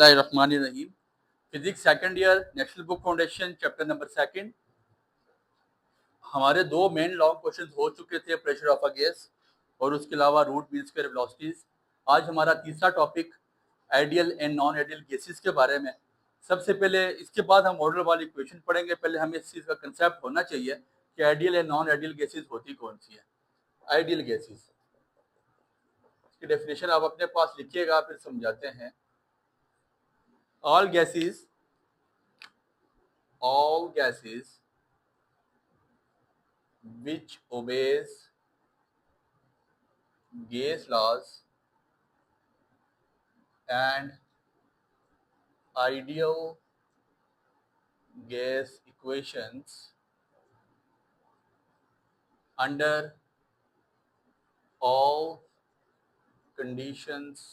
बिस्मिल्लाहिर्रहमानिर्रहीम। Physics second year, national book foundation, chapter number second. हमारे दो मेन लॉन्ग क्वेश्चन हो चुके थे, प्रेशर ऑफ अ गैस और उसके अलावा रूट मीन स्क्वायर वेलोसिटीज। आज हमारा तीसरा topic ideal and non ideal gases के बारे में। सबसे पहले इसके बाद हम मॉडल वाली इक्वेशन पढ़ेंगे। पहले हमें इस चीज़ का कंसेप्ट होना चाहिए कि ideal and non ideal gases होती कौन सी है। आइडियल गैसेस की डेफिनेशन आप अपने पास लिखिएगा, फिर समझाते हैं। All gases which obeys Gauss laws and ideal gas equations under all conditions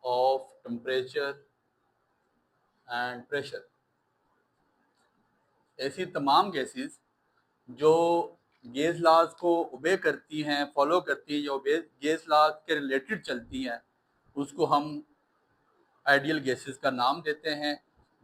of temperature and pressure। ऐसी तमाम गैसेस जो गेज लॉज को ओबे करती हैं, फॉलो करती हैं, जो गेज लॉज के रिलेटेड चलती हैं, उसको हम आइडियल गैसेस का नाम देते हैं।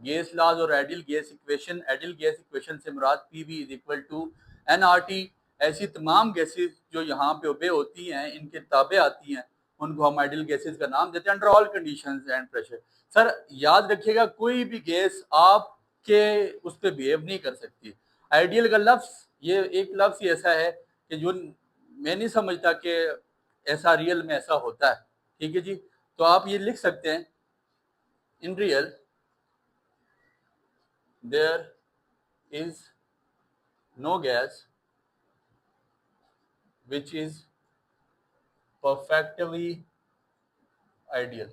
गैस लॉज और आइडियल गैस इक्वेशन से मुराद PV is equal to nRT। ऐसी तमाम गैसेस जो यहाँ पे ओबे होती हैं, इनके ताबे आती हैं, उनको हम आइडियल गैसेस का नाम देते हैं under all conditions and pressure. Sir याद रखिएगा, कोई भी गैस आपके उस पर बिहेव नहीं कर सकती। आइडियल का लफ्ज़, ये एक लफ्ज़ ही ऐसा है कि जो मैं नहीं समझता कि ऐसा रियल में ऐसा होता है। ठीक है जी, तो आप ये लिख सकते हैं, in real there is no gas which is perfectly ideal।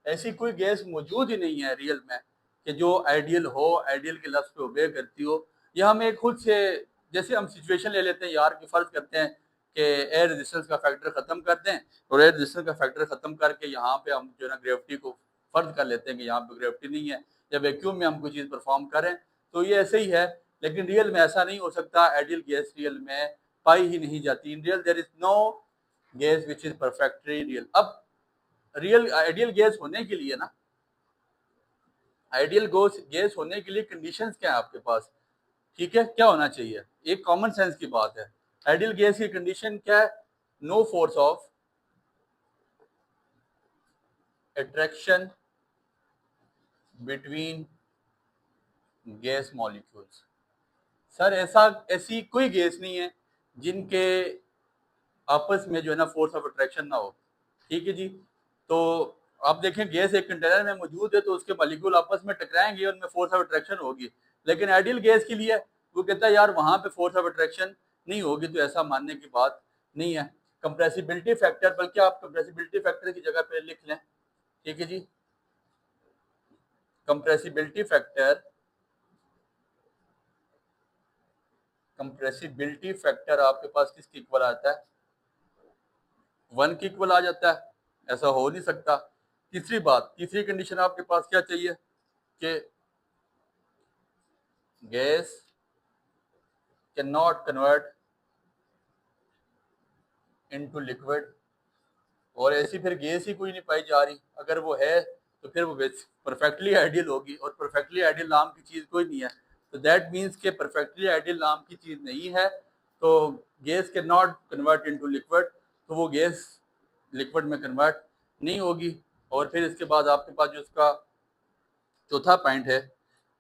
ऐसी कोई गैस मौजूद ही नहीं है रियल में कि जो आइडियल हो, आइडियल के लफ्ज़ पे ओबे करती हो। या हम एक खुद से, जैसे हम सिचुएशन ले लेते हैं यार, कि फ़र्ज करते हैं कि एयर रेजिस्टेंस का फैक्टर ख़त्म कर दें, और एयर रेजिस्टेंस का फैक्टर ख़त्म करके यहाँ पे हम जो है ना ग्रेविटी को फ़र्ज कर लेते हैं कि यहाँ पे ग्रेविटी नहीं है, या वैक्यूम में हम कोई चीज़ परफॉर्म करें, तो ये ऐसे ही है। लेकिन रियल में ऐसा नहीं हो सकता। आइडियल गैस रियल में पाई ही नहीं जाती। In real there is no gas which is perfectly real. अब रियल आइडियल गैस होने के लिए ना, आइडियल गैस होने के लिए कंडीशंस क्या है आपके पास? ठीक है, क्या होना चाहिए? एक कॉमन सेंस की बात है। आइडियल गैस की कंडीशन क्या है? No force of attraction between gas molecules. Sir ऐसी कोई गैस नहीं है जिनके आपस में जो है ना फोर्स ऑफ अट्रैक्शन ना हो। ठीक है जी, तो आप देखें गैस एक कंटेनर में मौजूद है, तो उसके मॉलिक्यूल आपस में टकराएंगे, उनमें फोर्स ऑफ अट्रैक्शन होगी। लेकिन आइडियल गैस के लिए वो कहता है यार वहां पे फोर्स ऑफ अट्रैक्शन नहीं होगी, तो ऐसा मानने की बात नहीं है। कंप्रेसिबिलिटी फैक्टर, बल्कि आप कंप्रेसिबिलिटी फैक्टर की जगह पे लिख लें। ठीक है जी, कंप्रेसिबिलिटी फैक्टर आपके पास किसके इक्वल आता है? 1 के इक्वल आ जाता है। ऐसा हो नहीं सकता। तीसरी कंडीशन आपके पास क्या चाहिए कि gas can not convert into liquid. और ऐसी फिर गैस ही कोई नहीं पाई जा रही। अगर वो है तो फिर वो परफेक्टली आइडियल होगी, और परफेक्टली आइडियल नाम की चीज़ कोई नहीं है। तो दैट मीन्स के परफेक्टली आइडियल नाम की चीज़ नहीं है, तो gas can not convert into liquid, तो वो गैस लिक्विड में कन्वर्ट नहीं होगी। और फिर इसके बाद आपके पास जो उसका चौथा पॉइंट है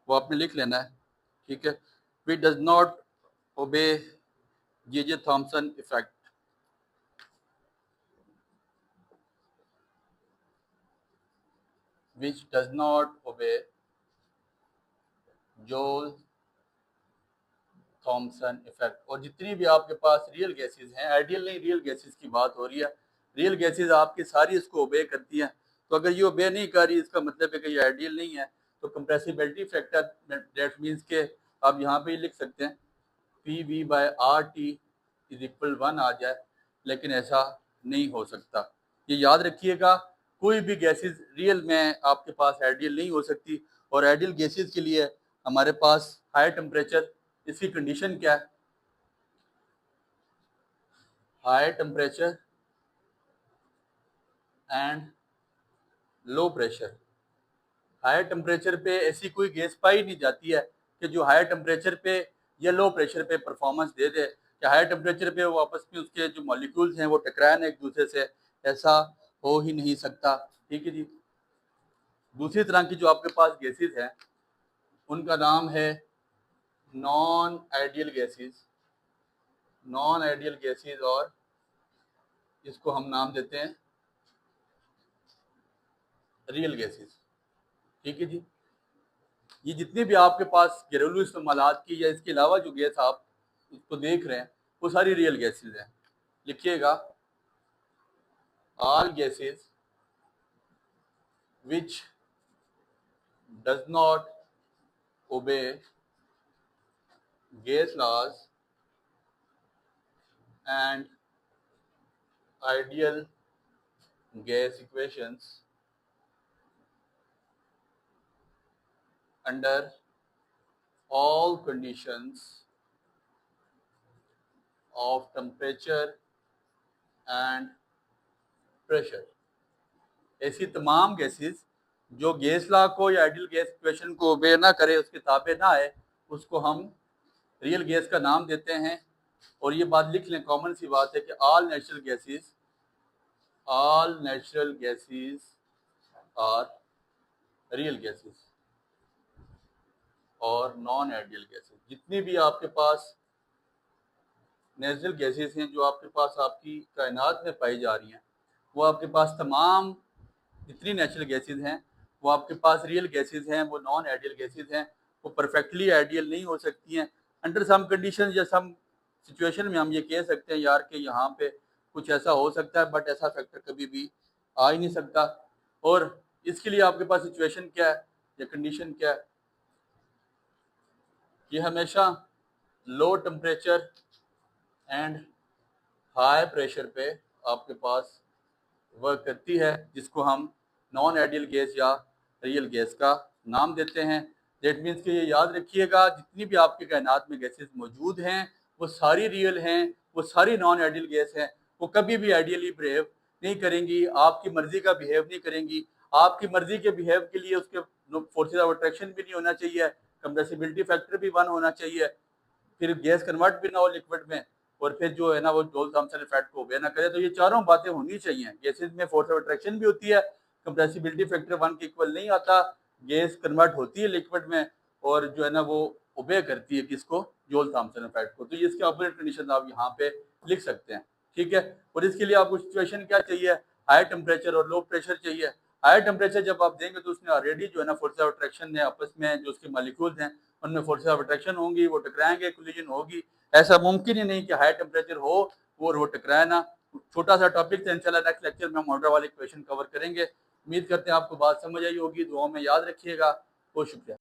वो आपने लिख लेना है। ठीक है, we does not obey J Thomson effect. which does not obey Joule Thomson effect. और जितनी भी आपके पास रियल गैसेस हैं, आइडियल नहीं, रियल गैसेस की बात हो रही है, रियल गैसेस आपकी सारी इसको ओबे करती हैं। तो अगर ये ओबे नहीं कर रही, इसका मतलब है कि ये आइडियल नहीं है। तो कंप्रेसिबिलिटी फैक्टर, दैट मीन्स के आप यहाँ पे लिख सकते हैं PV/RT इज इक्वल 1 आ जाए, लेकिन ऐसा नहीं हो सकता। ये याद रखिएगा, कोई भी गैसेस रियल में आपके पास आइडियल नहीं हो सकती। और आइडियल गैसेस के लिए हमारे पास हाई टेम्परेचर, इसकी कंडीशन क्या है? High temperature and low pressure. Higher temperature पे ऐसी कोई गैस पाई नहीं जाती है कि जो हायर टेम्परेचर पे या लो प्रेशर पे परफॉर्मेंस दे दे, कि हायर टेम्परेचर पे वो आपस में उसके जो मॉलिक्यूल्स हैं वो टकराए ना एक दूसरे से, ऐसा हो ही नहीं सकता। ठीक है जी। दूसरी तरह की जो आपके पास गैसेस हैं उनका नाम है non ideal gases. Non ideal gases, और इसको हम नाम देते हैं रियल गैसेस। ठीक है जी। ये जितने भी आपके पास घरेलू इस्तेमालात की या इसके अलावा जो गैस आप उसको देख रहे हैं वो सारी रियल गैसेस हैं। लिखिएगा, all gases which does not obey gas laws and ideal gas equations under all conditions of temperature and pressure। ऐसी तमाम गैसेस जो गैस लॉ को या आइडियल गैस इक्वेशन को ओबे ना करे, उसके ताबे ना आए, उसको हम रियल गैस का नाम देते हैं। और ये बात लिख लें, कॉमन सी बात है कि all natural gases are real gases और नॉन आइडियल गैसेस। जितनी भी आपके पास नेचुरल गैसेस हैं जो आपके पास आपकी कायनात में पाई जा रही हैं, वो आपके पास तमाम जितनी नेचुरल गैसेस हैं वो आपके पास रियल गैसेस हैं, वो नॉन आइडियल गैसेस हैं। वो परफेक्टली आइडियल नहीं हो सकती हैं। अंडर सम कंडीशन या सम सिचुएशन में हम ये कह सकते हैं यार कि यहाँ पे कुछ ऐसा हो सकता है, बट ऐसा फैक्टर कभी भी आ ही नहीं सकता। और इसके लिए आपके पास सिचुएशन क्या है या कंडीशन क्या है, ये हमेशा low temperature and high pressure पे आपके पास वर्क करती है, जिसको हम नॉन आइडियल गैस या रियल गैस का नाम देते हैं। दैट मीन्स कि ये याद रखिएगा, जितनी भी आपके कायनात में गैसेस मौजूद हैं वो सारी रियल हैं, वो सारी नॉन आइडियल गैस हैं। वो कभी भी आइडियली बिहेव नहीं करेंगी, आपकी मर्जी का बिहेव नहीं करेंगी। आपकी मर्जी के बिहेव के लिए उसके फोर्सेस ऑफ अट्रैक्शन भी नहीं होना चाहिए, कंप्रेसिबिलिटी फैक्टर भी 1 होना चाहिए, फिर गैस कन्वर्ट भी ना हो लिक्विड में, और फिर जो है ना वो जोल थॉमसन इफेक्ट को ओबे ना करे। तो ये चारों बातें होनी चाहिए। गैसेस में फोर्स ऑफ अट्रैक्शन भी होती है, कंप्रेसिबिलिटी फैक्टर 1 के इक्वल नहीं आता, गैस कन्वर्ट होती है लिक्विड में, और जो है ना वो ओबे करती है किसको, जोल थॉमसन इफेक्ट को। तो ये इसके ऑपोजिट कंडीशन आप यहाँ पे लिख सकते हैं। ठीक है। और इसके लिए आपको सिचुएशन क्या चाहिए, हाई टेम्परेचर और लो प्रेशर चाहिए। हाई टेम्परेचर जब आप देंगे तो उसमें ऑलरेडी जो है ना फोर्स ऑफ अट्रैक्शन है, आपस में जो उसके मॉलिक्यूल्स हैं उनमें फोर्स ऑफ अट्रैक्शन होंगी, वो टकराएंगे, कोलिजन होगी। ऐसा मुमकिन ही नहीं कि हाई टेम्परेचर हो और वो टकराए ना। छोटा सा टॉपिक था, इंशाल्लाह नेक्स्ट लेक्चर में हम ऑर्डर वाले इक्वेशन कवर करेंगे। उम्मीद करते हैं आपको बात समझ आई होगी। दुआओं में याद रखिएगा। बहुत शुक्रिया।